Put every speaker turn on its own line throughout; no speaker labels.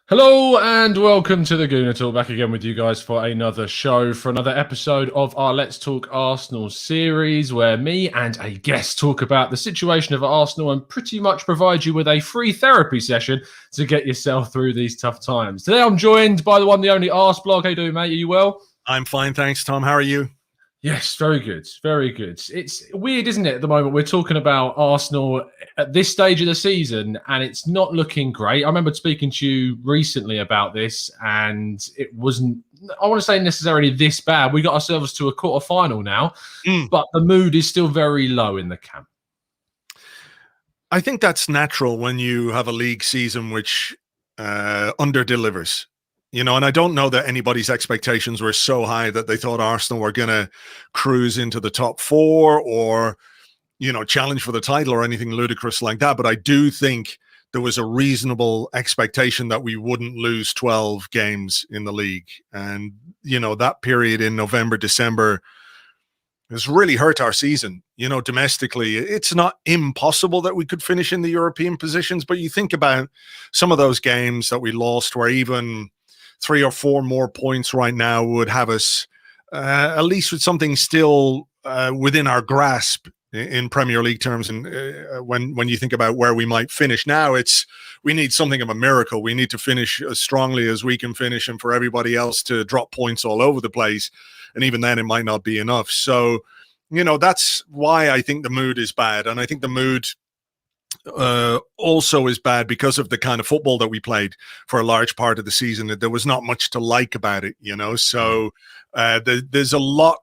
Hello and welcome to the Gooner Talk, back again with you guys for another show, for another episode of our Let's Talk Arsenal series, where me and a guest talk about the situation of Arsenal and pretty much provide you with a free therapy session to get yourself through these tough times. Today I'm joined by the one, the only Arseblog. How you doing, mate? Are you well?
I'm fine, thanks, Tom. How are you?
Yes, very good. Very good. It's weird, isn't it, at the moment? We're talking about Arsenal at this stage of the season, and it's not looking great. I remember speaking to you recently about this, and it wasn't, I want to say, necessarily this bad. We got ourselves to a quarter-final now, but the mood is still very low in the camp.
I think that's natural when you have a league season which under-delivers. And I don't know that anybody's expectations were so high that they thought Arsenal were going to cruise into the top four or, challenge for the title or anything ludicrous like that. But I do think there was a reasonable expectation that we wouldn't lose 12 games in the league. And, that period in November, December has really hurt our season. Domestically, it's not impossible that we could finish in the European positions. But you think about some of those games that we lost where even 3 or 4 more points right now would have us at least with something still within our grasp in Premier League terms. And when you think about where we might finish now, we need something of a miracle. We need to finish as strongly as we can finish, and for everybody else to drop points all over the place. And even then, it might not be enough. So, that's why I think the mood is bad. And I think the mood also is bad because of the kind of football that we played for a large part of the season. There was not much to like about it, so there's a lot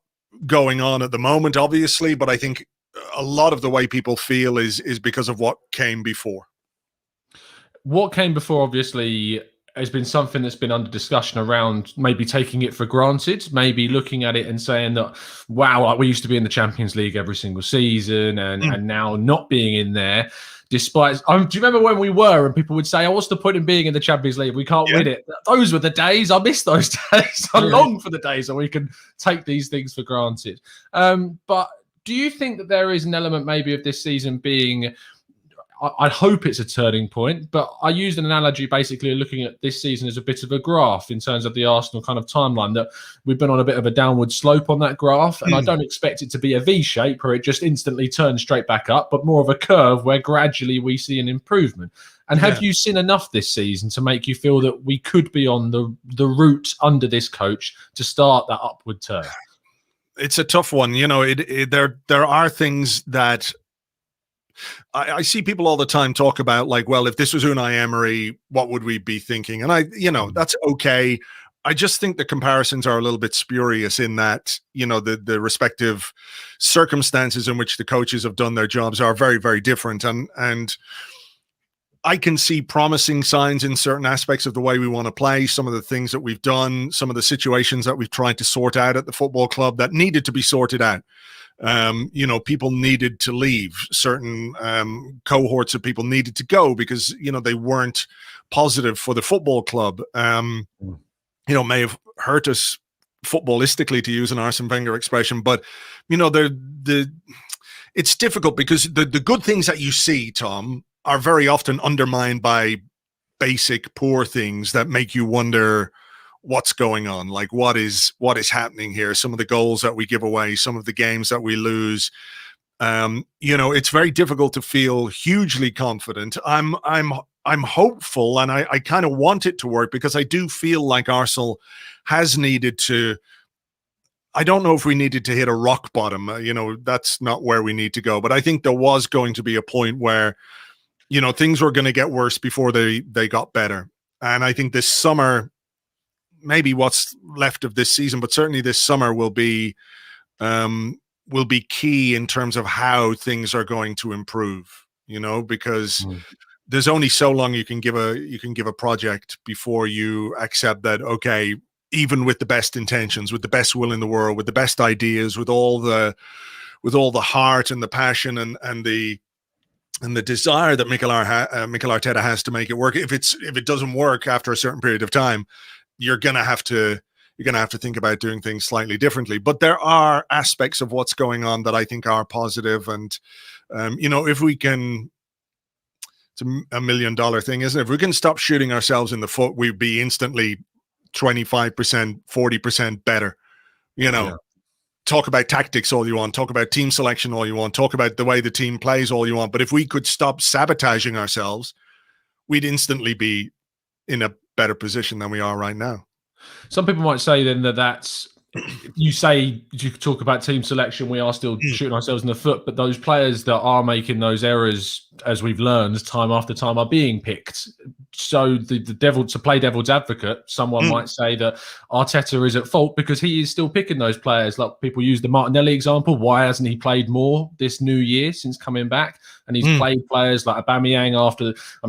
going on at the moment, obviously, but I think a lot of the way people feel is because of what came before.
What came before, obviously, has been something that's been under discussion around maybe taking it for granted, maybe looking at it and saying that, wow, like we used to be in the Champions League every single season and now not being in there. Despite, do you remember when we were and people would say, oh, what's the point in being in the Champions League? We can't win it. Those were the days. I miss those days. I long for the days that we can take these things for granted. But do you think that there is an element maybe of this season being, I hope it's a turning point, but I used an analogy basically looking at this season as a bit of a graph in terms of the Arsenal kind of timeline, that we've been on a bit of a downward slope on that graph. And I don't expect it to be a V shape where it just instantly turns straight back up, but more of a curve where gradually we see an improvement. And have you seen enough this season to make you feel that we could be on the route under this coach to start that upward turn?
It's a tough one. There are things that I see people all the time talk about, like, well, if this was Unai Emery, what would we be thinking? And that's okay. I just think the comparisons are a little bit spurious in that, the respective circumstances in which the coaches have done their jobs are very, very different. And I can see promising signs in certain aspects of the way we want to play, some of the things that we've done, some of the situations that we've tried to sort out at the football club that needed to be sorted out. People needed to leave. Certain cohorts of people needed to go because, they weren't positive for the football club. May have hurt us footballistically, to use an Arsene Wenger expression. But, it's difficult because the good things that you see, Tom, are very often undermined by basic poor things that make you wonder what's going on, like what is happening here. Some of the goals that we give away, some of the games that we lose. It's very difficult to feel hugely confident. I'm hopeful, and I kind of want it to work because I do feel like Arsenal has needed to. I don't know if we needed to hit a rock bottom. That's not where we need to go. But I think there was going to be a point where, things were going to get worse before they got better. And I think this summer, maybe what's left of this season, but certainly this summer will be key in terms of how things are going to improve, because there's only so long you can give a project before you accept that, okay, even with the best intentions, with the best will in the world, with the best ideas, with all the heart and the passion and the desire that Mikel Arteta has to make it work. If it doesn't work after a certain period of time, you're gonna have to think about doing things slightly differently. But there are aspects of what's going on that I think are positive, and if we can it's $1 million thing, isn't it? If we can stop shooting ourselves in the foot, we'd be instantly 25%, 40% better. Talk about tactics all you want, talk about team selection all you want, talk about the way the team plays all you want. But if we could stop sabotaging ourselves, we'd instantly be in a better position than we are right now.
Some people might say then that's, you talk about team selection, we are still shooting ourselves in the foot, but those players that are making those errors, as we've learned time after time, are being picked. So to play devil's advocate, someone might say that Arteta is at fault because he is still picking those players. Like people use the Martinelli example. Why hasn't he played more this new year since coming back? And he's played players like Aubameyang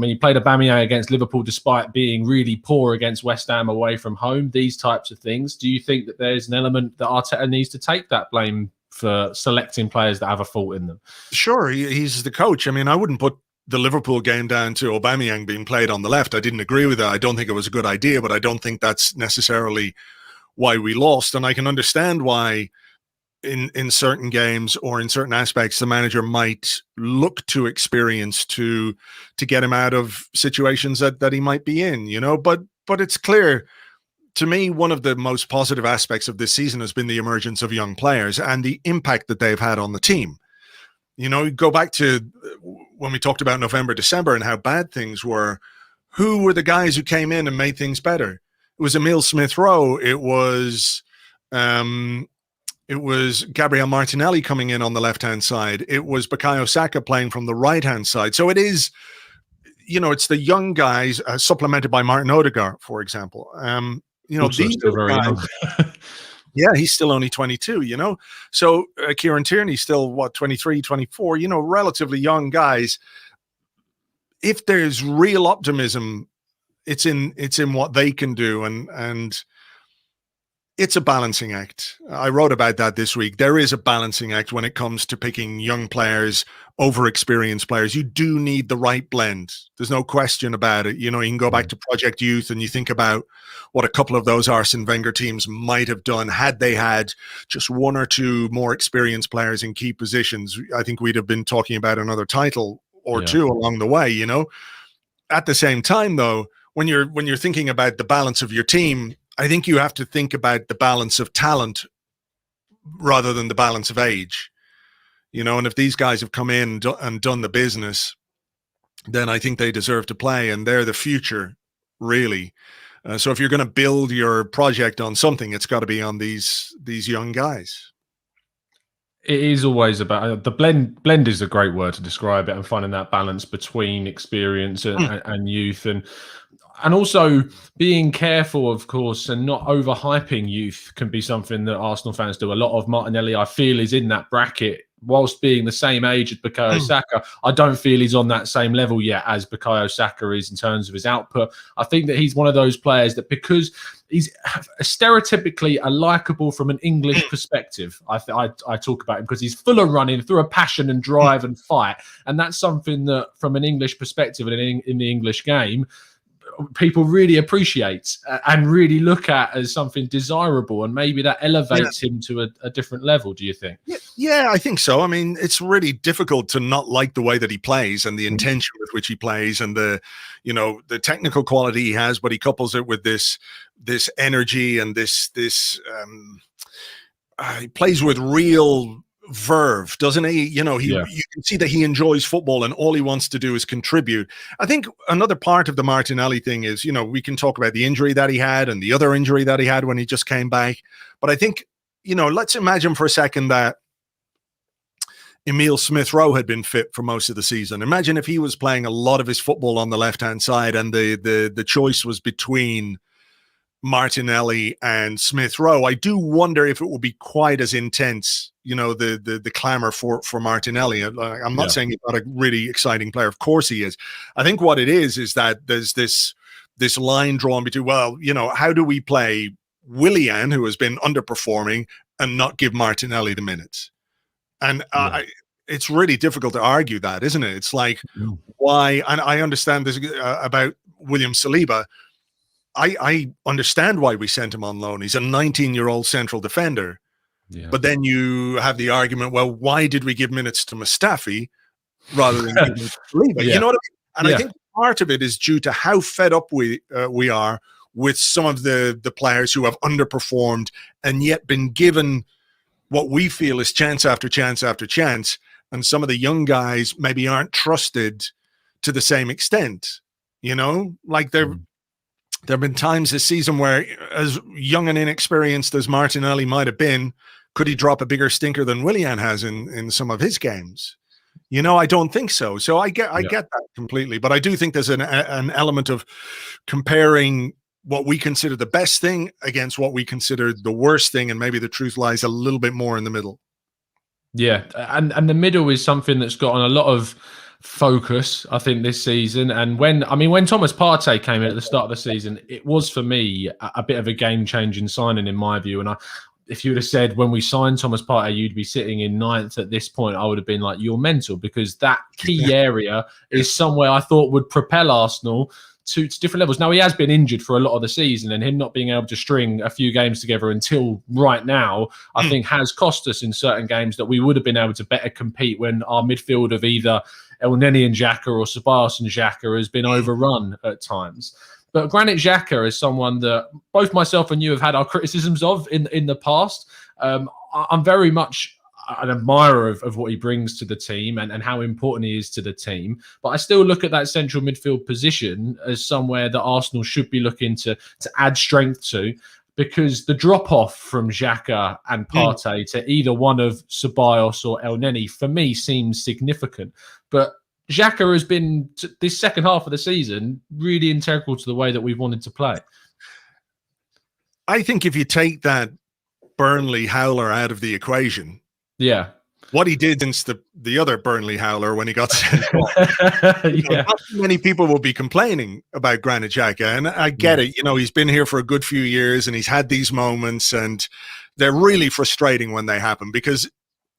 he played Aubameyang against Liverpool despite being really poor against West Ham away from home. These types of things. Do you think that there's an element that Arteta needs to take that blame for selecting players that have a fault in them?
Sure, he's the coach. I mean, I wouldn't put the Liverpool game down to Aubameyang being played on the left. I didn't agree with that. I don't think it was a good idea, but I don't think that's necessarily why we lost. And I can understand why in certain games or in certain aspects, the manager might look to experience to get him out of situations that he might be in, but it's clear to me, one of the most positive aspects of this season has been the emergence of young players and the impact that they've had on the team. Go back to when we talked about November, December and how bad things were. Who were the guys who came in and made things better? It was Emile Smith-Rowe. It was Gabriel Martinelli coming in on the left-hand side. It was Bukayo Saka playing from the right-hand side. So it is, it's the young guys supplemented by Martin Odegaard, for example. These are very young. Yeah, he's still only 22, So Kieran Tierney's still, 23, 24, relatively young guys. If there's real optimism, it's in what they can do. And it's a balancing act. I wrote about that this week. There is a balancing act when it comes to picking young players over experienced players. You do need the right blend. There's no question about it. You can go back to Project Youth and you think about what a couple of those Arsene Wenger teams might have done had they had just one or two more experienced players in key positions. I think we'd have been talking about another title or two along the way, At the same time, though, when you're thinking about the balance of your team, I think you have to think about the balance of talent rather than the balance of age, and if these guys have come in and done the business, then I think they deserve to play and they're the future, really. So if you're going to build your project on something, it's got to be on these young guys.
It is always about the blend. Blend is a great word to describe it, and finding that balance between experience and youth, and also being careful, of course, and not overhyping youth can be something that Arsenal fans do. A lot of Martinelli, I feel, is in that bracket. Whilst being the same age as Bukayo Saka, I don't feel he's on that same level yet as Bukayo Saka is in terms of his output. I think that he's one of those players that, because he's stereotypically a likable from an English perspective, I talk about him because he's full of running, through a passion and drive and fight. And that's something that, from an English perspective in the English game, people really appreciate and really look at as something desirable, and maybe that elevates him to a different level. Do you think?
Yeah, I think so. I mean, it's really difficult to not like the way that he plays and the intention with which he plays and the technical quality he has, but he couples it with this energy and this he plays with real verve, doesn't he? You can see that he enjoys football and all he wants to do is contribute. I think another part of the Martinelli thing is, we can talk about the injury that he had and the other injury that he had when he just came back. But I think, let's imagine for a second that Emile Smith-Rowe had been fit for most of the season. Imagine if he was playing a lot of his football on the left-hand side and the choice was between Martinelli and Smith-Rowe. I do wonder if it will be quite as intense, the clamor for Martinelli. I'm not saying he's not a really exciting player. Of course he is. I think what it is that there's this line drawn between, how do we play Willian, who has been underperforming, and not give Martinelli the minutes? And it's really difficult to argue that, isn't it? It's like, why? And I understand this about William Saliba. I understand why we sent him on loan. He's a 19-year-old central defender. Yeah. But then you have the argument, well, why did we give minutes to Mustafi rather than giving to Saliba? You know what I mean? And I think part of it is due to how fed up we are with some of the players who have underperformed and yet been given what we feel is chance after chance after chance. And some of the young guys maybe aren't trusted to the same extent. You know, like there have been times this season where, as young and inexperienced as Martinelli might have been, could he drop a bigger stinker than Willian has in some of his games? You know, I don't think so. So I get that completely. But I do think there's an element of comparing what we consider the best thing against what we consider the worst thing, and maybe the truth lies a little bit more in the middle.
Yeah, and the middle is something that's gotten a lot of focus, I think, this season. And when Thomas Partey came in at the start of the season, it was for me a bit of a game-changing signing in my view. And if you would have said when we signed Thomas Partey you'd be sitting in 9th at this point, I would have been like, you're mental, because that key area is somewhere I thought would propel Arsenal to different levels. Now, he has been injured for a lot of the season, and him not being able to string a few games together until right now, I think has cost us in certain games that we would have been able to better compete when our midfield of either Elneny and Xhaka or Ceballos and Xhaka has been overrun at times. But Granit Xhaka is someone that both myself and you have had our criticisms of in the past. I'm very much an admirer of what he brings to the team and how important he is to the team. But I still look at that central midfield position as somewhere that Arsenal should be looking to add strength to, because the drop-off from Xhaka and Partey to either one of Ceballos or Elneny, for me, seems significant. But Xhaka has been, this second half of the season, really integral to the way that we've wanted to play.
I think if you take that Burnley howler out of the equation, what he did against the other Burnley howler when he got sent off, not many people will be complaining about Granit Xhaka, and I get it. You know, he's been here for a good few years, and he's had these moments, and they're really frustrating when they happen, because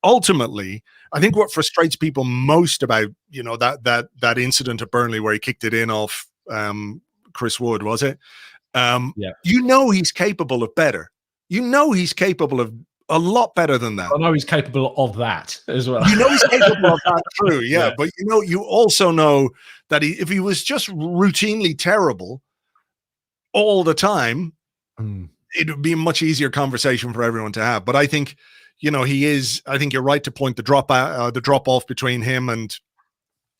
ultimately, I think what frustrates people most about, you know, that incident at Burnley where he kicked it in off Chris Wood, was it? You know, he's capable of better. You know, he's capable of a lot better than that.
I know he's capable of that as well.
You know he's capable of that, true, but you know, you also know that if he was just routinely terrible all the time, it would be a much easier conversation for everyone to have. But I think, you know, he is. I think you're right to point the drop off between him and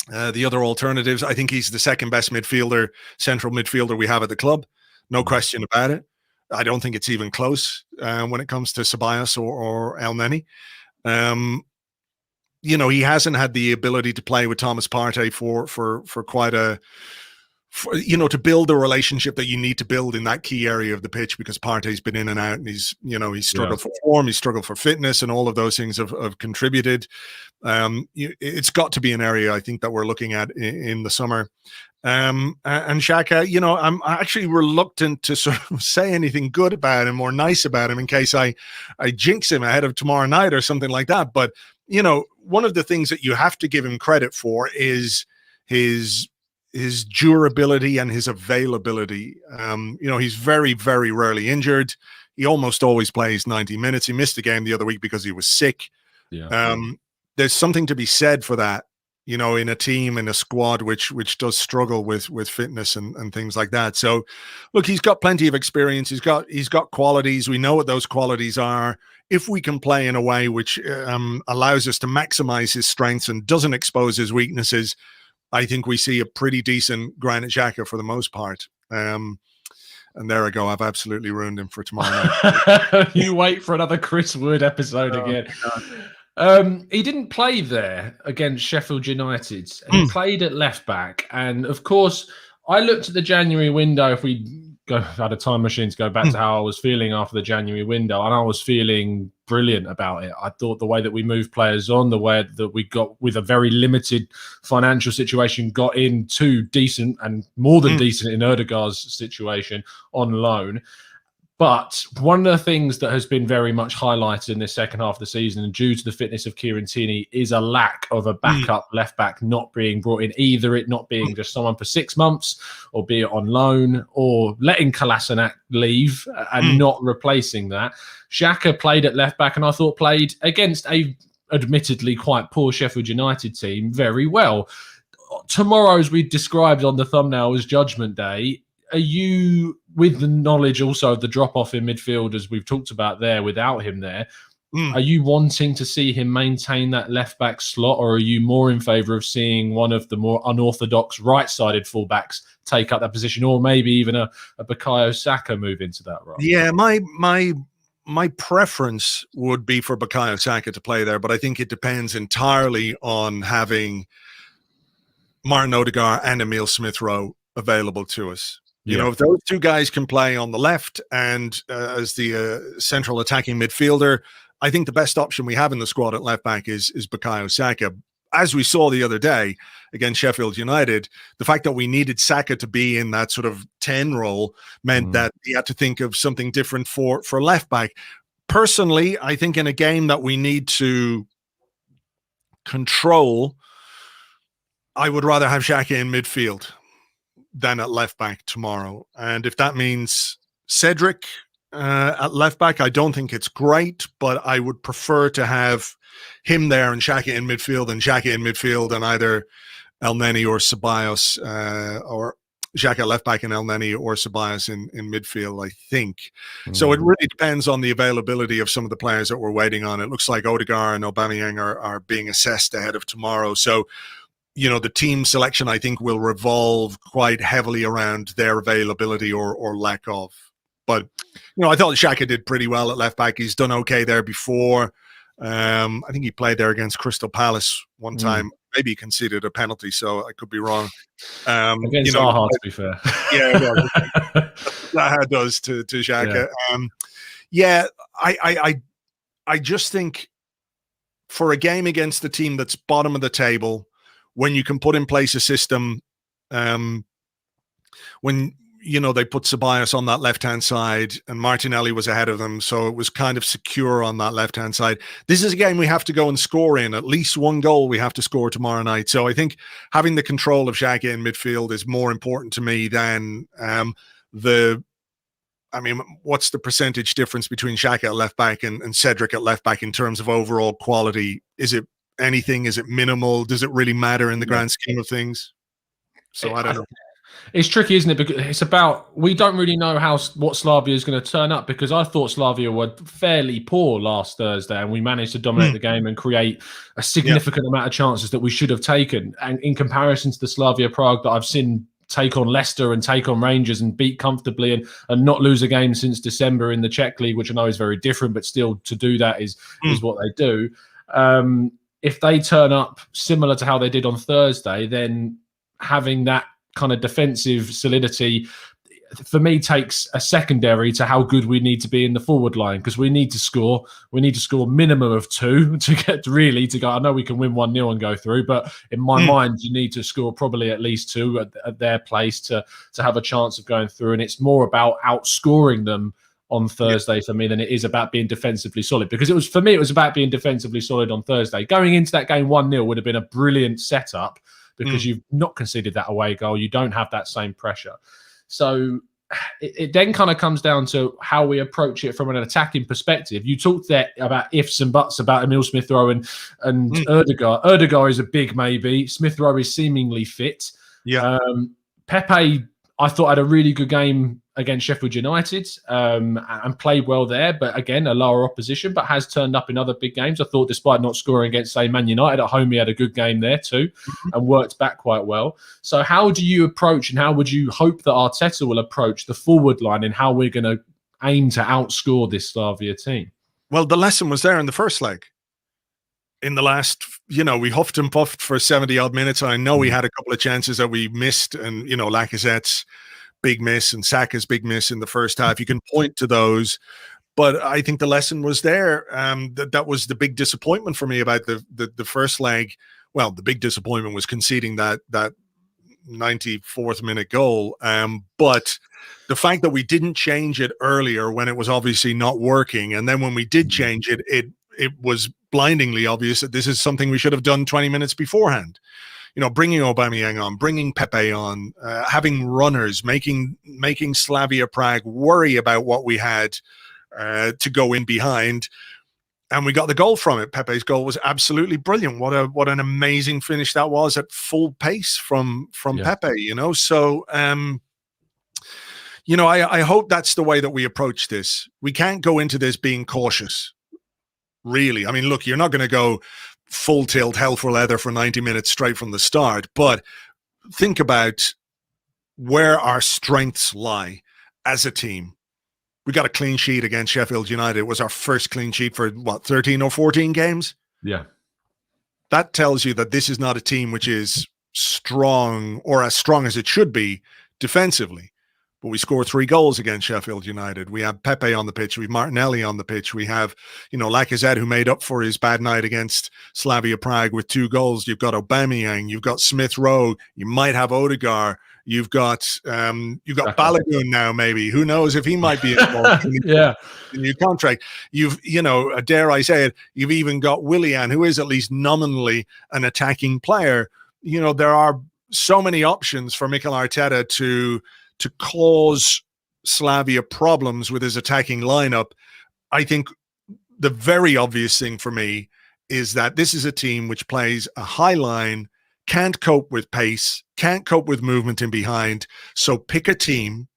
the other alternatives. I think he's the second best central midfielder we have at the club, no question about it. I don't think it's even close when it comes to Ceballos or Elneny. You know, he hasn't had the ability to play with Thomas Partey for quite you know, to build the relationship that you need to build in that key area of the pitch, because Partey's been in and out, and he's struggled for form, he's struggled for fitness, and all of those things have contributed. It's got to be an area, I think, that we're looking at in the summer. And Xhaka, you know, I'm actually reluctant to sort of say anything good about him or nice about him in case I jinx him ahead of tomorrow night or something like that. But, you know, one of the things that you have to give him credit for is his durability and his availability. You know, he's very, very rarely injured. He almost always plays 90 minutes. He missed the game the other week because he was sick. There's something to be said for that, you know, in a team, in a squad which does struggle with fitness and things like that. So look, he's got plenty of experience. He's got qualities. We know what those qualities are. If we can play in a way which allows us to maximize his strengths and doesn't expose his weaknesses, I think we see a pretty decent Granit Xhaka for the most part. And there I go. I've absolutely ruined him for tomorrow night.
You wait for another Chris Wood episode again. He didn't play there against Sheffield United. He played at left back. And of course, I looked at the January window. If we had a time machine to go back to how I was feeling after the January window, and I was feeling brilliant about it. I thought the way that we moved players on, the way that we got, with a very limited financial situation, got into decent and more than decent in Ødegaard's situation on loan. But one of the things that has been very much highlighted in this second half of the season, and due to the fitness of Kieran Tierney, is a lack of a backup left back not being brought in, either it not being just someone for 6 months, or be it on loan, or letting Kolasinac leave and not replacing that. Xhaka played at left back, and I thought played against a admittedly quite poor Sheffield United team very well. tomorrow, as we described on the thumbnail, as Judgment Day. Are you, with the knowledge also of the drop-off in midfield, as we've talked about there, without him there, are you wanting to see him maintain that left-back slot, or are you more in favour of seeing one of the more unorthodox right-sided fullbacks take up that position, or maybe even a Bukayo Saka move into that role?
Yeah, my preference would be for Bukayo Saka to play there, but I think it depends entirely on having Martin Odegaard and Emile Smith-Rowe available to us. You know, if those two guys can play on the left and as the central attacking midfielder, I think the best option we have in the squad at left back is Bukayo Saka. As we saw the other day against Sheffield United, the fact that we needed Saka to be in that sort of 10 role meant that he had to think of something different for left back. Personally, I think in a game that we need to control, I would rather have Xhaka in midfield than at left back tomorrow. And if that means Cedric at left back, I don't think it's great, but I would prefer to have him there and Xhaka in midfield, and Xhaka in midfield and either El Neni or Ceballos, or Xhaka at left back and El Neni or Ceballos in midfield, I think. So it really depends on the availability of some of the players that we're waiting on. It looks like Odegaard and Aubameyang are being assessed ahead of tomorrow. So, you know, the team selection, I think, will revolve quite heavily around their availability or lack of. But, you know, I thought Xhaka did pretty well at left back. He's done okay there before. I think he played there against Crystal Palace one time. Maybe he conceded a penalty, so I could be wrong.
Against Zaha, to be fair.
Yeah, well, Zaha does to Xhaka. Yeah, I just think for a game against the team that's bottom of the table, when you can put in place a system, when, you know, they put Ceballos on that left-hand side and Martinelli was ahead of them, so it was kind of secure on that left-hand side. This is a game we have to go and score in. At least one goal we have to score tomorrow night. So I think having the control of Xhaka in midfield is more important to me than what's the percentage difference between Xhaka at left back and Cedric at left back in terms of overall quality? Is it anything? Is it minimal? Does it really matter in the grand scheme of things? So I don't know.
It's tricky, isn't it? Because it's about, we don't really know what Slavia is going to turn up, because I thought Slavia were fairly poor last Thursday and we managed to dominate the game and create a significant amount of chances that we should have taken. And in comparison to the Slavia Prague that I've seen take on Leicester and take on Rangers and beat comfortably and not lose a game since December in the Czech League, which I know is very different, but still to do that is what they do. If they turn up similar to how they did on Thursday, then having that kind of defensive solidity for me takes a secondary to how good we need to be in the forward line, because we need to score. We need to score minimum of 2 to get really to go. I know we can win 1-0 and go through, but in my mind, you need to score probably at least 2 at their place to have a chance of going through. And it's more about outscoring them on Thursday for me than it is about being defensively solid, because it was about being defensively solid on Thursday. Going into that game 1-0 would have been a brilliant setup, because you've not conceded that away goal. You don't have that same pressure. So it then kind of comes down to how we approach it from an attacking perspective. You talked there about ifs and buts about Emile Smith-Rowe and Ødegaard. Ødegaard is a big maybe. Smith-Rowe is seemingly fit. Yeah. Pepe, I thought, had a really good game against Sheffield United and played well there, but again, a lower opposition, but has turned up in other big games. I thought despite not scoring against, say, Man United at home, he had a good game there too and worked back quite well. So how do you approach, and how would you hope that Arteta will approach the forward line and how we're going to aim to outscore this Slavia team?
Well, the lesson was there in the first leg. In the last, we huffed and puffed for 70-odd minutes. I know we had a couple of chances that we missed, and, Lacazette's big miss and Saka's big miss in the first half. You can point to those, but I think the lesson was there. That was the big disappointment for me about the first leg. Well, the big disappointment was conceding that 94th minute goal. But the fact that we didn't change it earlier when it was obviously not working, and then when we did change it, it was blindingly obvious that this is something we should have done 20 minutes beforehand. Bringing Aubameyang on, bringing Pepe on, having runners, making Slavia Prague worry about what we had to go in behind. and we got the goal from it. Pepe's goal was absolutely brilliant. What an amazing finish that was at full pace from Pepe, you know. So you know, I hope that's the way that we approach this. We can't go into this being cautious, really. I mean, look, you're not going to go full tilt, hell for leather for 90 minutes straight from the start, but think about where our strengths lie as a team. We got a clean sheet against Sheffield United. It was our first clean sheet for, 13 or 14 games?
Yeah.
That tells you that this is not a team which is strong or as strong as it should be defensively. But we scored 3 goals against Sheffield United. We have Pepe on the pitch. We have Martinelli on the pitch. We have, you know, Lacazette, who made up for his bad night against Slavia Prague with 2 goals. You've got Aubameyang. You've got Smith-Rowe. You might have Odegaard. You've got Balogun now, maybe. Who knows if he might be involved in the new contract. You know, dare I say it, you've even got Willian, who is at least nominally an attacking player. You know, there are so many options for Mikel Arteta to cause Slavia problems with his attacking lineup. I think the very obvious thing for me is that this is a team which plays a high line, can't cope with pace, can't cope with movement in behind. So pick a team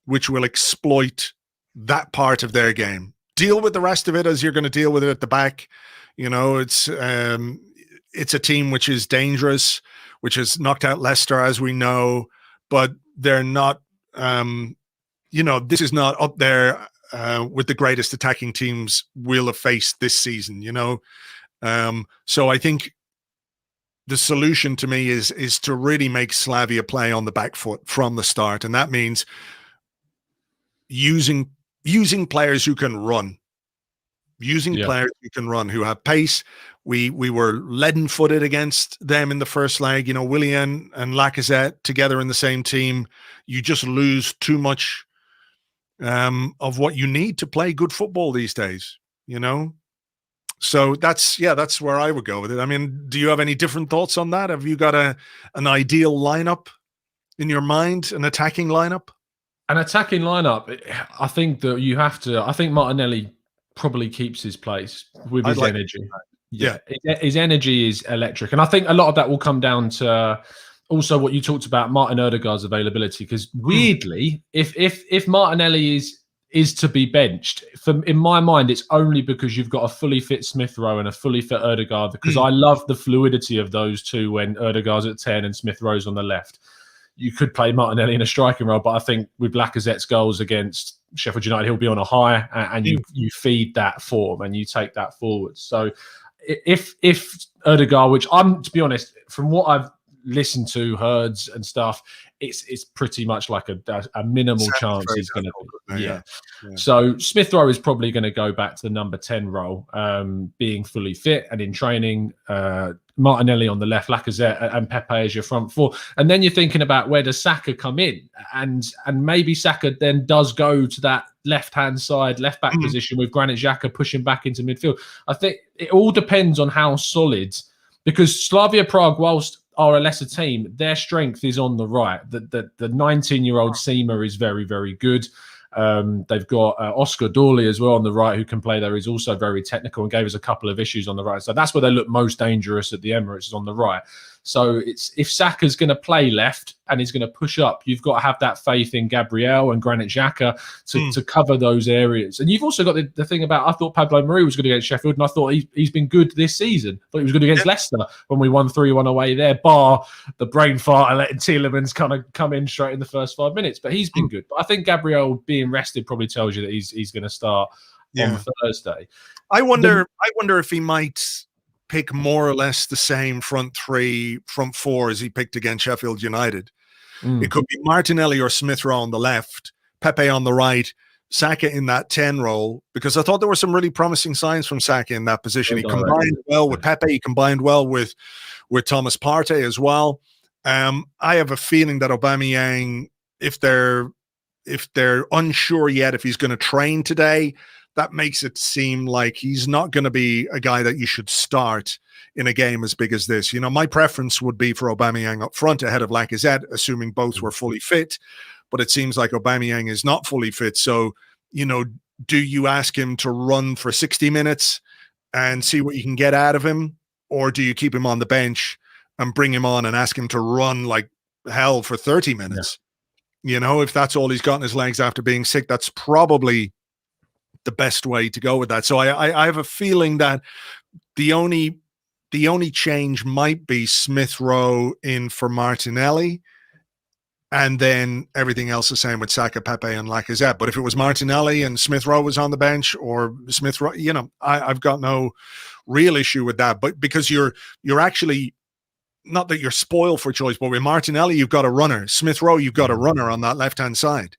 which will exploit that part of their game. Deal with the rest of it as you're going to deal with it at the back. You know, it's a team which is dangerous, which has knocked out Leicester, as we know, but they're not, you know, this is not up there with the greatest attacking teams we'll have faced this season, you know. So I think the solution to me is to really make Slavia play on the back foot from the start. And that means using players who can run, players who can run, who have pace. We were leaden-footed against them in the first leg. You know, Willian and Lacazette together in the same team, you just lose too much of what you need to play good football these days, you know? So that's where I would go with it. I mean, do you have any different thoughts on that? Have you got an ideal lineup in your mind, an attacking lineup?
An attacking lineup, I think that you have to, I think Martinelli probably keeps his place with his energy. Yeah, his energy is electric. And I think a lot of that will come down to also what you talked about, Martin Odegaard's availability. Because weirdly, if Martinelli is to be benched, in my mind, it's only because you've got a fully fit Smith-Rowe and a fully fit Odegaard, because I love the fluidity of those two when Odegaard's at 10 and Smith-Rowe's on the left. You could play Martinelli in a striking role, but I think with Lacazette's goals against Sheffield United, he'll be on a high, and you feed that form and you take that forward. So if Odegaard, which I'm, to be honest, from what I've listened to, heard and stuff, it's pretty much like a minimal chance he's going to be. Yeah. So Smith-Rowe is probably going to go back to the number 10 role, being fully fit and in training. Martinelli on the left, Lacazette and Pepe as your front four. And then you're thinking about, where does Saka come in? And maybe Saka then does go to that left-hand side, left-back position with Granit Xhaka pushing back into midfield. I think it all depends on how solid, because Slavia Prague, whilst are a lesser team, their strength is on the right. The 19-year-old Seema is very, very good. They've got Oscar Dorley as well on the right, who can play there. He's also very technical and gave us a couple of issues on the right. So that's where they look most dangerous at the Emirates, is on the right. So it's, if Saka's going to play left and he's going to push up, you've got to have that faith in Gabriel and Granit Xhaka to cover those areas. And you've also got the thing about, I thought Pablo Mari was good against Sheffield, and I thought he's been good this season. I thought he was good against Leicester when we won 3-1 away there, bar the brain fart and letting Tielemans kind of come in straight in the first 5 minutes. But he's been good. But I think Gabriel being rested probably tells you that he's going to start on Thursday.
I wonder if he might pick more or less the same front three, front four as he picked against Sheffield United. It could be Martinelli or Smith-Rowe on the left, Pepe on the right, Saka in that 10 role, because I thought there were some really promising signs from Saka in that position. He combined well with Pepe, he combined well with Thomas Partey as well. I have a feeling that Aubameyang, if they're unsure yet if he's going to train today, that makes it seem like he's not going to be a guy that you should start in a game as big as this. You know, my preference would be for Aubameyang up front ahead of Lacazette, assuming both were fully fit. But it seems like Aubameyang is not fully fit. So, you know, do you ask him to run for 60 minutes and see what you can get out of him, or do you keep him on the bench and bring him on and ask him to run like hell for 30 minutes? If that's all he's got in his legs after being sick, that's probably the best way to go with that. So I have a feeling that the only change might be Smith-Rowe in for Martinelli, and then everything else the same with Xhaka, Pepe, and Lacazette. But if it was Martinelli and Smith-Rowe was on the bench, or Smith-Rowe, I've got no real issue with that. But because you're actually, not that you're spoiled for choice, but with Martinelli, you've got a runner. Smith-Rowe, you've got a runner on that left-hand side.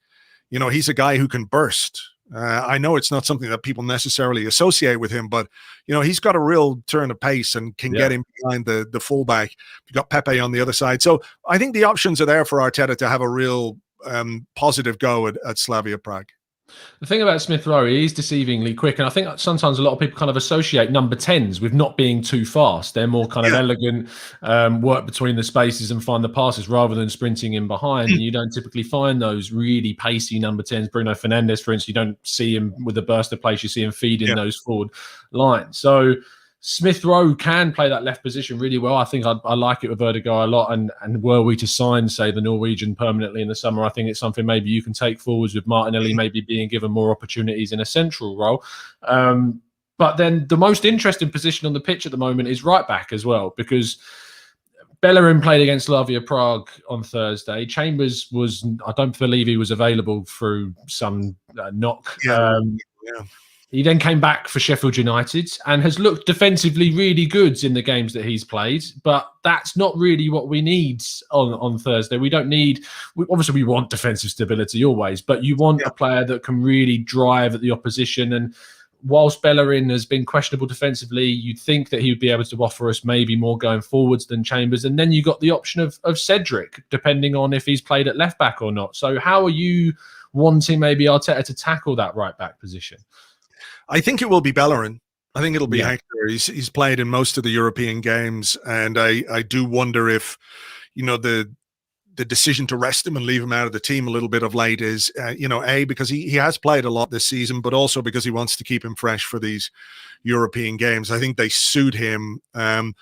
He's a guy who can burst. I know it's not something that people necessarily associate with him, but he's got a real turn of pace and can get in behind the fullback. You've got Pepe on the other side, so I think the options are there for Arteta to have a real positive go at Slavia Prague.
The thing about Smith-Rowe, he's deceivingly quick, and I think sometimes a lot of people kind of associate number 10s with not being too fast. They're more kind of elegant, work between the spaces and find the passes rather than sprinting in behind. And you don't typically find those really pacey number 10s. Bruno Fernandes, for instance, you don't see him with a burst of pace. You see him feeding those forward lines. So Smith-Rowe can play that left position really well. I think I like it with Vertigo a lot. And were we to sign, say, the Norwegian permanently in the summer, I think it's something maybe you can take forwards with Martinelli maybe being given more opportunities in a central role. But then the most interesting position on the pitch at the moment is right back as well, because Bellerin played against Slavia Prague on Thursday. Chambers I don't believe he was available through some knock. He then came back for Sheffield United and has looked defensively really good in the games that he's played. But that's not really what we need on Thursday. We don't need... Obviously, we want defensive stability always, but you want a player that can really drive at the opposition. And whilst Bellerin has been questionable defensively, you'd think that he would be able to offer us maybe more going forwards than Chambers. And then you got the option of Cedric, depending on if he's played at left back or not. So how are you wanting maybe Arteta to tackle that right back position?
I think it will be Bellerin. I think it'll be Hector. He's played in most of the European games, and I do wonder if, the decision to rest him and leave him out of the team a little bit of late is, because he has played a lot this season, but also because he wants to keep him fresh for these European games. I think they suit him. I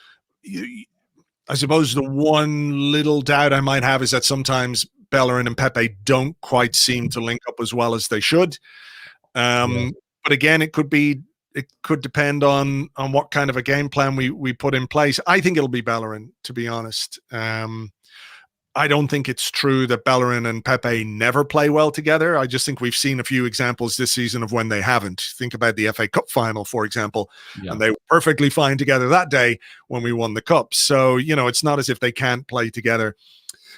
suppose the one little doubt I might have is that sometimes Bellerin and Pepe don't quite seem to link up as well as they should. But again, it could depend on what kind of a game plan we put in place. I think it'll be Bellerin, to be honest. I don't think it's true that Bellerin and Pepe never play well together. I just think we've seen a few examples this season of when they haven't. Think about the FA Cup final, for example, and they were perfectly fine together that day when we won the Cup. So, it's not as if they can't play together.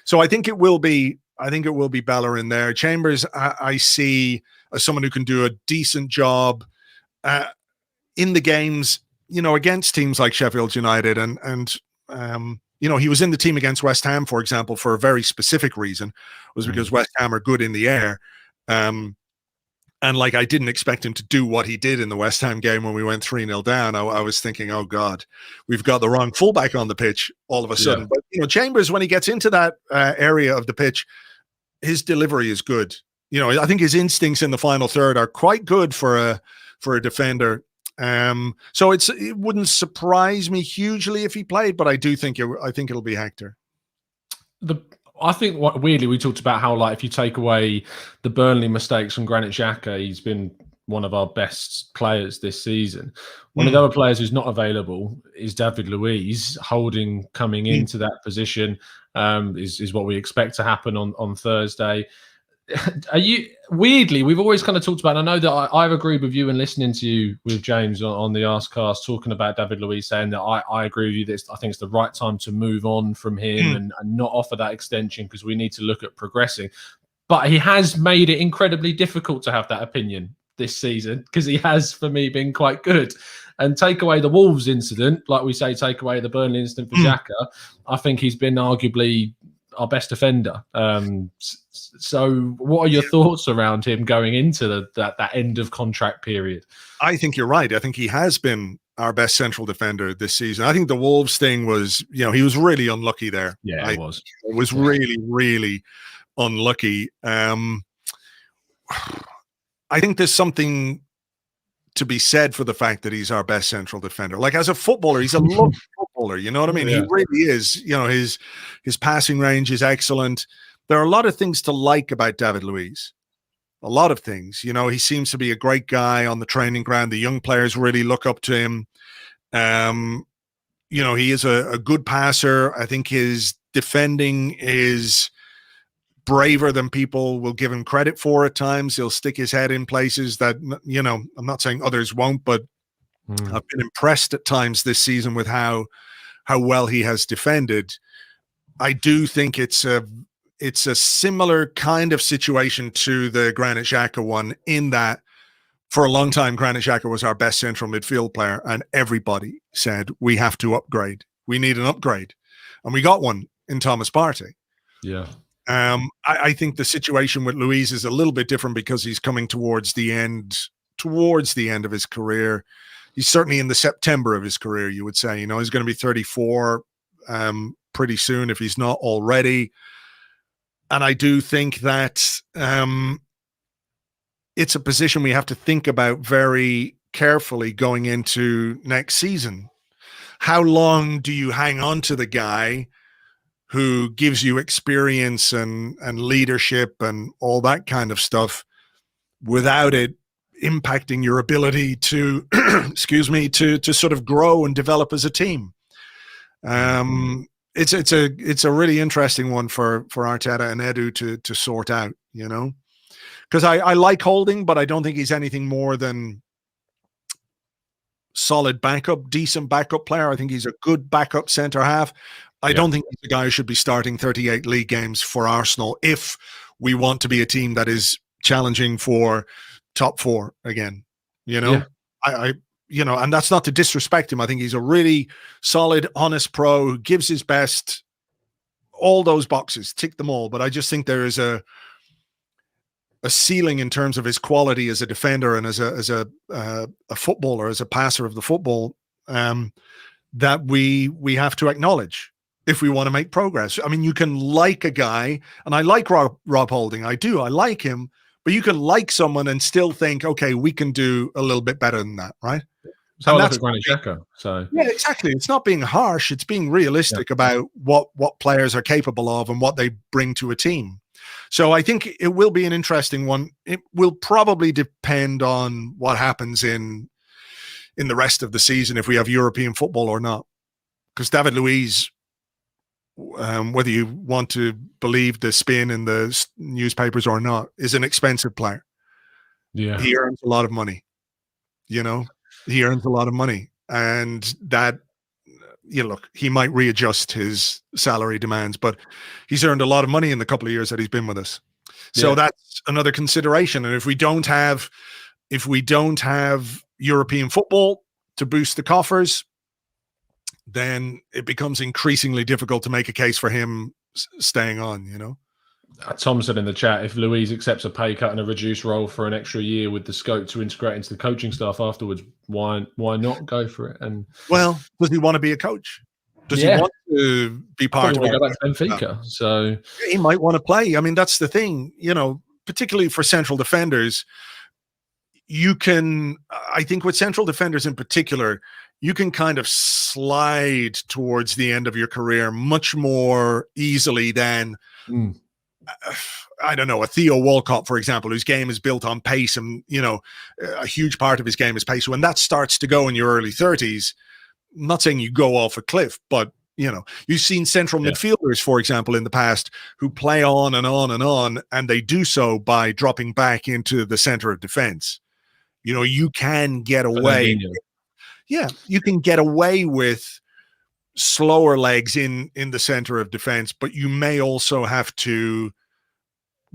So I think it will be Bellerin there. Chambers, I see as someone who can do a decent job in the games, against teams like Sheffield United. And he was in the team against West Ham, for example, for a very specific reason. It was because West Ham are good in the air. And I didn't expect him to do what he did in the West Ham game when we went 3-0 down. I was thinking, oh God, we've got the wrong fullback on the pitch all of a sudden. But, Chambers, when he gets into that area of the pitch, his delivery is good. I think his instincts in the final third are quite good for a defender. So it wouldn't surprise me hugely if he played, but I think it'll be Hector.
I think weirdly we talked about how if you take away the Burnley mistakes from Granit Xhaka, he's been one of our best players this season. One of the other players who's not available is David Luiz. Holding coming into that position is what we expect to happen on Thursday. Weirdly, we've always kind of talked about, and I know that I've agreed with you and listening to you with James on the Arscast talking about David Luiz, saying that I agree with you that I think it's the right time to move on from him and not offer that extension because we need to look at progressing. But he has made it incredibly difficult to have that opinion this season because he has, for me, been quite good. And take away the Wolves incident, like we say, take away the Burnley incident for Xhaka, I think he's been arguably our best defender. So what are your thoughts around him going into that end of contract period?
I think you're right. I think he has been our best central defender this season. I think the Wolves thing was, he was really unlucky there.
Yeah, it was.
It was really, really unlucky. I think there's something to be said for the fact that he's our best central defender. Like, as a footballer, he's a lovely footballer. You know what I mean?
Yeah.
He really is. You know, his passing range is excellent. There are a lot of things to like about David Luiz. A lot of things. You know, he seems to be a great guy on the training ground. The young players really look up to him. You know, he is a good passer. I think his defending is braver than people will give him credit for at times. He'll stick his head in places that, you know, I'm not saying others won't, but I've been impressed at times this season with how well he has defended. I do think it's a similar kind of situation to the Granit Xhaka one, in that for a long time, Granit Xhaka was our best central midfield player, and everybody said, we have to upgrade. We need an upgrade. And we got one in Thomas Partey.
Yeah.
I think the situation with Luiz is a little bit different because he's coming towards the end of his career. He's certainly in the September of his career, you would say. You know, he's going to be 34 pretty soon, if he's not already. And I do think that it's a position we have to think about very carefully going into next season. How long do you hang on to the guy who gives you experience and leadership and all that kind of stuff without it impacting your ability to, to sort of grow and develop as a team? It's a really interesting one for Arteta and Edu to sort out, you know, because I like Holding, but I don't think he's anything more than solid backup, decent backup player. I think he's a good backup centre half. I don't think he's the guy who should be starting 38 league games for Arsenal if we want to be a team that is challenging for top 4 again. You know, I you know, and that's not to disrespect him. I think he's a really solid, honest pro who gives his best. All those boxes, tick them all. But I just think there is a ceiling in terms of his quality as a defender and as a footballer, as a passer of the football, that we have to acknowledge if we want to make progress. I mean, you can like a guy, and I like Rob Holding. I like him, but you can like someone and still think, okay, we can do a little bit better than that, right?
So I look at Granit Xhaka. So
yeah, exactly. It's not being harsh. It's being realistic about what players are capable of and what they bring to a team. So I think it will be an interesting one. It will probably depend on what happens in the rest of the season, if we have European football or not. Because David Luiz, whether you want to believe the spin in the newspapers or not, is an expensive player.
Yeah,
he earns a lot of money. You know, he earns a lot of money, and that, you know, look, he might readjust his salary demands, but he's earned a lot of money in the couple of years that he's been with us. So that's another consideration. And if we don't have European football to boost the coffers, then it becomes increasingly difficult to make a case for him staying on, you know?
Tom said in the chat, if Luiz accepts a pay cut and a reduced role for an extra year with the scope to integrate into the coaching staff afterwards, why not go for it? And
well, does he want to be a coach? Does he want to be part of it?
Go back to Benfica, so
he might want to play. I mean, that's the thing, you know, particularly for central defenders. You can, I think with central defenders in particular, you can kind of slide towards the end of your career much more easily than, I don't know, a Theo Walcott, for example, whose game is built on pace, and, you know, a huge part of his game is pace. When that starts to go in your early 30s, I'm not saying you go off a cliff, but, you know, you've seen central midfielders, for example, in the past who play on and on and on, and they do so by dropping back into the center of defense. You know, you can get away. Yeah, you can get away with slower legs in the center of defense, but you may also have to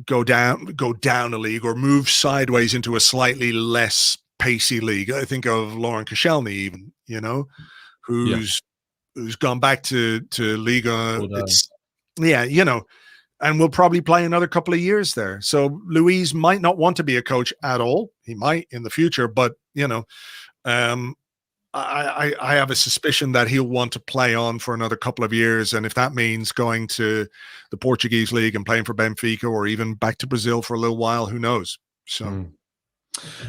go down a league or move sideways into a slightly less pacey league. I think of Lauren Koscielny, even, you know, who's gone back to Liga. You know, and will probably play another couple of years there. So Luiz might not want to be a coach at all. He might in the future, but, you know, I have a suspicion that he'll want to play on for another couple of years. And if that means going to the Portuguese league and playing for Benfica, or even back to Brazil for a little while, who knows? So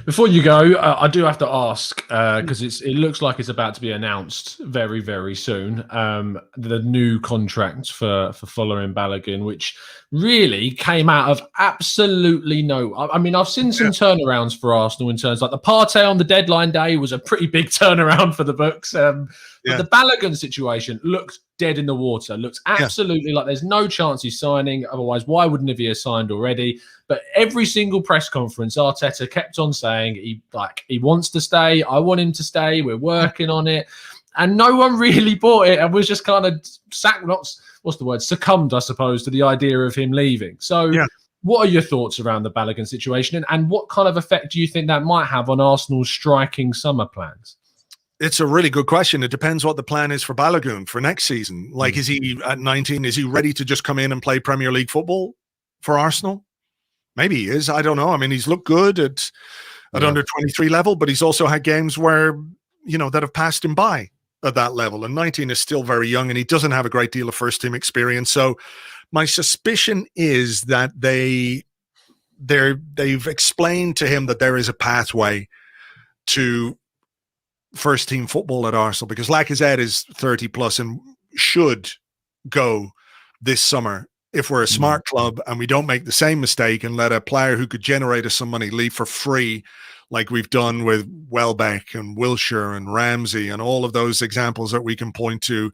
Before you go, I do have to ask because it looks like it's about to be announced very, very soon. The new contract for following Balogun, which really came out of absolutely no. I mean, I've seen some turnarounds for Arsenal in terms like the Partey on the deadline day was a pretty big turnaround for the books. But the Balogun situation looked dead in the water. Looks absolutely like there's no chance he's signing. Otherwise, why wouldn't he have signed already? But every single press conference, Arteta kept on saying he wants to stay. I want him to stay. We're working on it, and no one really bought it, and was just kind of succumbed, I suppose, to the idea of him leaving. So, what are your thoughts around the Balogun situation, and what kind of effect do you think that might have on Arsenal's striking summer plans?
It's a really good question. It depends what the plan is for Balogun for next season. Like, is he at 19? Is he ready to just come in and play Premier League football for Arsenal? Maybe he is. I don't know. I mean, he's looked good at under 23 level, but he's also had games where, that have passed him by at that level. And 19 is still very young, and he doesn't have a great deal of first team experience. So my suspicion is that they've explained to him that there is a pathway to first team football at Arsenal, because Lacazette is 30 plus and should go this summer if we're a smart club and we don't make the same mistake and let a player who could generate us some money leave for free, like we've done with Welbeck and Wilshere and Ramsey and all of those examples that we can point to.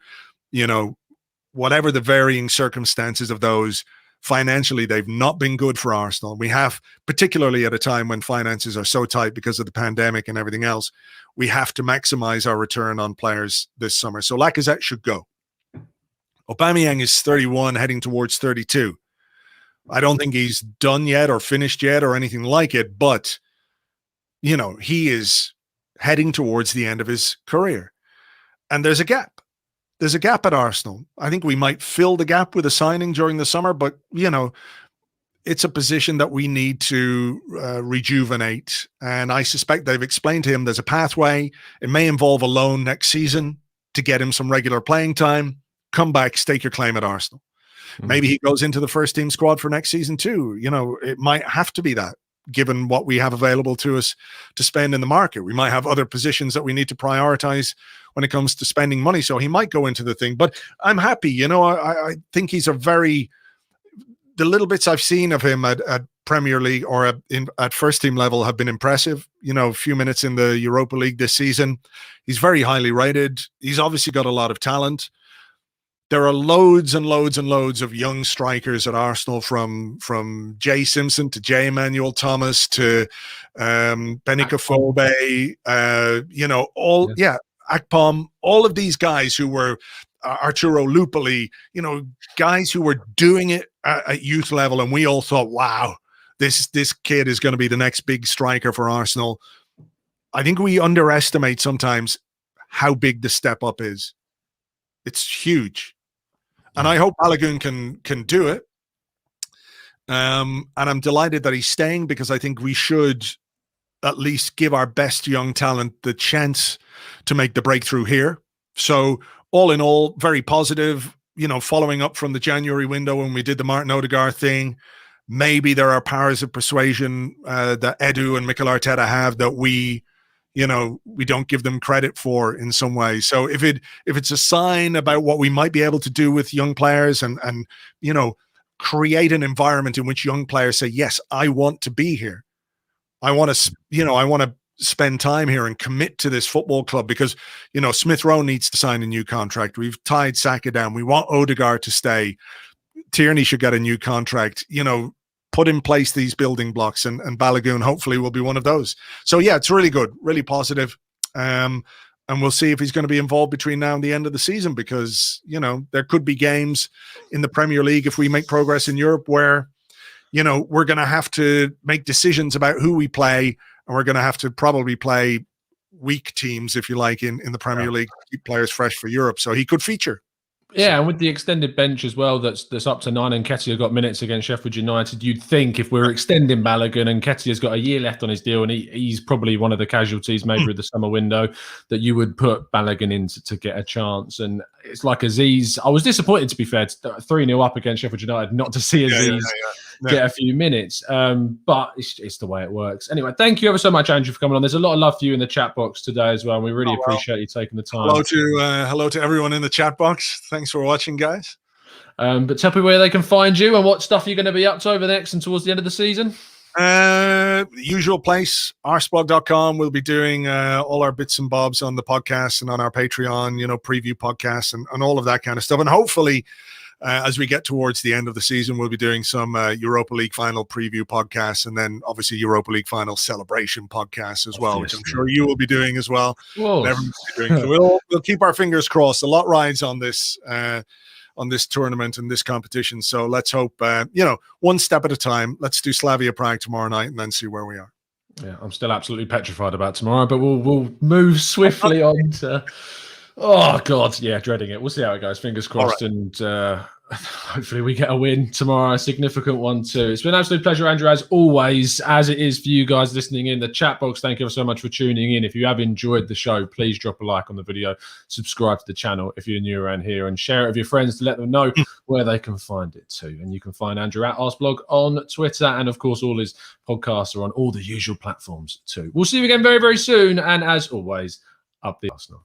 Whatever the varying circumstances of those, financially, they've not been good for Arsenal. We have, particularly at a time when finances are so tight because of the pandemic and everything else, we have to maximize our return on players this summer. So Lacazette should go. Aubameyang is 31, heading towards 32. I don't think he's done yet or finished yet or anything like it, but, he is heading towards the end of his career. And there's a gap. There's a gap at Arsenal. I think we might fill the gap with a signing during the summer, but, it's a position that we need to rejuvenate. And I suspect they've explained to him there's a pathway. It may involve a loan next season to get him some regular playing time. Come back, stake your claim at Arsenal. Maybe he goes into the first team squad for next season too. It might have to be that, given what we have available to us to spend in the market. We might have other positions that we need to prioritize when it comes to spending money. So he might go into the thing, but I'm happy. I think he's the little bits I've seen of him at Premier League or at first team level have been impressive. A few minutes in the Europa League this season. He's very highly rated. He's obviously got a lot of talent. There are loads and loads and loads of young strikers at Arsenal, from Jay Simpson to Jay Emmanuel Thomas to Benicofobé, Akpom, all of these guys who were Arturo Lupoli, guys who were doing it at youth level, and we all thought, wow, this kid is going to be the next big striker for Arsenal. I think we underestimate sometimes how big the step up is. It's huge. And I hope Balogun can do it. And I'm delighted that he's staying, because I think we should at least give our best young talent the chance to make the breakthrough here. So all in all, very positive, following up from the January window when we did the Martin Odegaard thing. Maybe there are powers of persuasion that Edu and Mikel Arteta have that we don't give them credit for in some way. So if it's a sign about what we might be able to do with young players and create an environment in which young players say, yes, I want to be here. I want to spend time here and commit to this football club, because, Smith-Rowe needs to sign a new contract. We've tied Xhaka down. We want Odegaard to stay. Tierney should get a new contract. Put in place these building blocks, and Balogun hopefully will be one of those. So yeah, it's really good, really positive. And we'll see if he's going to be involved between now and the end of the season, because, there could be games in the Premier League, if we make progress in Europe, where, we're going to have to make decisions about who we play, and we're going to have to probably play weak teams, if you like, in the Premier League to keep players fresh for Europe. So he could feature.
Yeah, and with the extended bench as well, that's up to 9, and Nketiah got minutes against Sheffield United. You'd think if we're extending Balogun, and Nketiah's got a year left on his deal, and he's probably one of the casualties maybe of the summer window, that you would put Balogun in to get a chance. And it's like Aziz, I was disappointed, to be fair, 3-0 up against Sheffield United, not to see Aziz get a few minutes. But it's the way it works. Anyway, thank you ever so much, Andrew, for coming on. There's a lot of love for you in the chat box today as well. And we really appreciate you taking the time.
Hello to everyone in the chat box. Thanks for watching, guys.
But tell people where they can find you and what stuff you're going to be up to over the next and towards the end of the season.
Usual place, arseblog.com. We'll be doing all our bits and bobs on the podcast and on our Patreon, preview podcasts and all of that kind of stuff. And hopefully, as we get towards the end of the season, we'll be doing some Europa League final preview podcasts, and then obviously Europa League final celebration podcasts as well, which I'm sure you will be doing as well. So we'll keep our fingers crossed. A lot rides on this tournament and this competition. So let's hope, one step at a time. Let's do Slavia Prague tomorrow night and then see where we are.
Yeah, I'm still absolutely petrified about tomorrow, but we'll move swiftly on to... Oh, God. Yeah, dreading it. We'll see how it goes. Fingers crossed. Right. And hopefully we get a win tomorrow, a significant one too. It's been an absolute pleasure, Andrew, as always, as it is for you guys listening in the chat box. Thank you so much for tuning in. If you have enjoyed the show, please drop a like on the video, subscribe to the channel if you're new around here, and share it with your friends to let them know where they can find it too. And you can find Andrew at Arseblog on Twitter. And of course, all his podcasts are on all the usual platforms too. We'll see you again very, very soon. And as always, up the Arsenal.